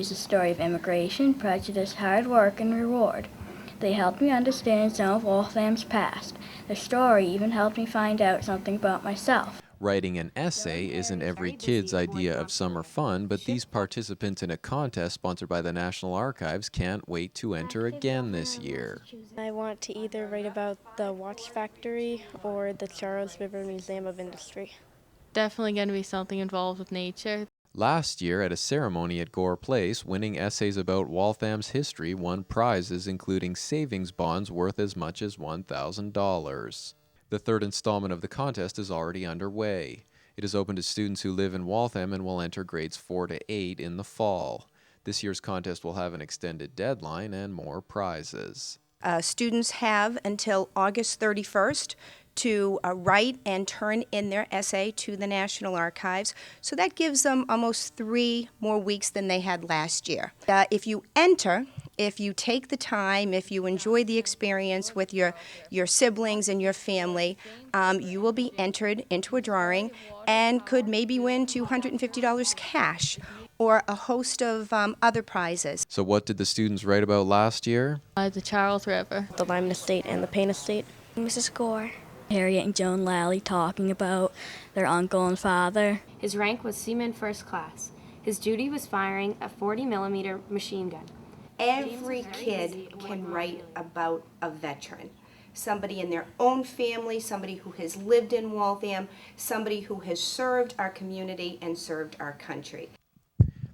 is a story of immigration, prejudice, hard work, and reward. They helped me understand some of Waltham's past. The story even helped me find out something about myself. Writing an essay isn't every kid's idea of summer fun, but these participants in a contest sponsored by the National Archives can't wait to enter again this year. I want to either write about the watch factory or the Charles River Museum of Industry. Definitely going to be something involved with nature. Last year, at a ceremony at Gore Place, winning essays about Waltham's history won prizes including savings bonds worth as much as $1,000. The third installment of the contest is already underway. It is open to students who live in Waltham and will enter grades 4 to 8 in the fall. This year's contest will have an extended deadline and more prizes. Students have until August 31st to write and turn in their essay to the National Archives. So that gives them almost 3 more weeks than they had last year. If you enter, if you take the time, if you enjoy the experience with your siblings and your family, you will be entered into a drawing and could maybe win $250 cash or a host of other prizes. So what did the students write about last year? The Charles River. The Lyman Estate and the Payne Estate. Mrs. Gore. Harriet and Joan Lally talking about their uncle and father. His rank was Seaman First Class. His duty was firing a 40mm machine gun. Every kid can write about a veteran. Somebody in their own family, somebody who has lived in Waltham, somebody who has served our community and served our country.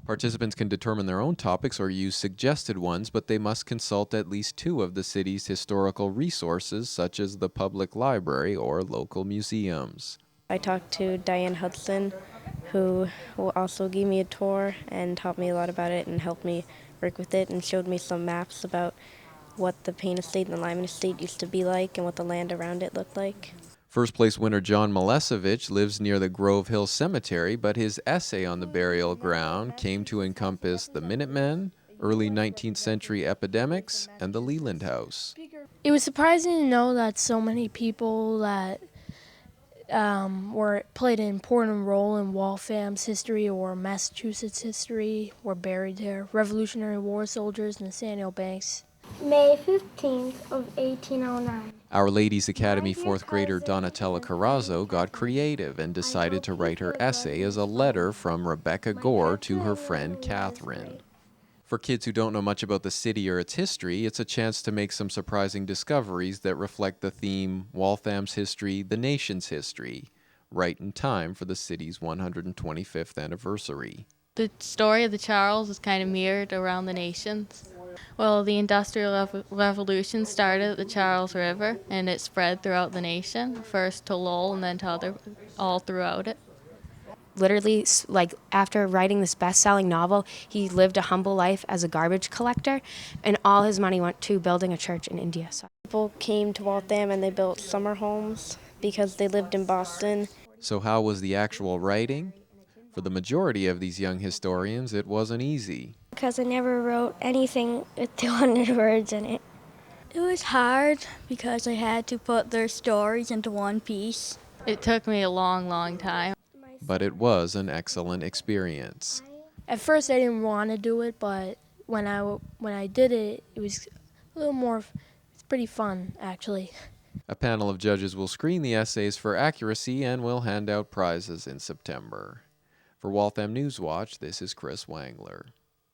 Participants can determine their own topics or use suggested ones, but they must consult at least 2 of the city's historical resources, such as the public library or local museums. I talked to Diane Hudson, who also gave me a tour and taught me a lot about it and helped me work with it and showed me some maps about what the Payne Estate and the Lyman Estate used to be like and what the land around it looked like. First place winner John Milesevich lives near the Grove Hill Cemetery, but his essay on the burial ground came to encompass the Minutemen, early 19th century epidemics, and the Leland House. It was surprising to know that so many people that played an important role in Waltham's history or Massachusetts history were buried there. Revolutionary War soldiers, Nathaniel Banks. May 15th of 1809. Our Ladies Academy 4th grader Donatella Carrazzo got creative and decided to write her essay as a letter from Rebecca Gore to her friend Catherine. For kids who don't know much about the city or its history, it's a chance to make some surprising discoveries that reflect the theme Waltham's history, the nation's history, right in time for the city's 125th anniversary. The story of the Charles is kind of mirrored around the nations. Well, the Industrial Revolution started at the Charles River, and it spread throughout the nation, first to Lowell and then to all throughout it. Literally, like, after writing this best-selling novel, he lived a humble life as a garbage collector, and all his money went to building a church in India. So People came to Waltham and they built summer homes because they lived in Boston. So how was the actual writing? For the majority of these young historians, it wasn't easy. Because I never wrote anything with 200 words in it. It was hard because I had to put their stories into one piece. It took me a long, long time. But it was an excellent experience. At first I didn't want to do it, but when I did it, it was a little more, it's pretty fun, actually. A panel of judges will screen the essays for accuracy and will hand out prizes in September. For Waltham Newswatch, this is Chris Wangler.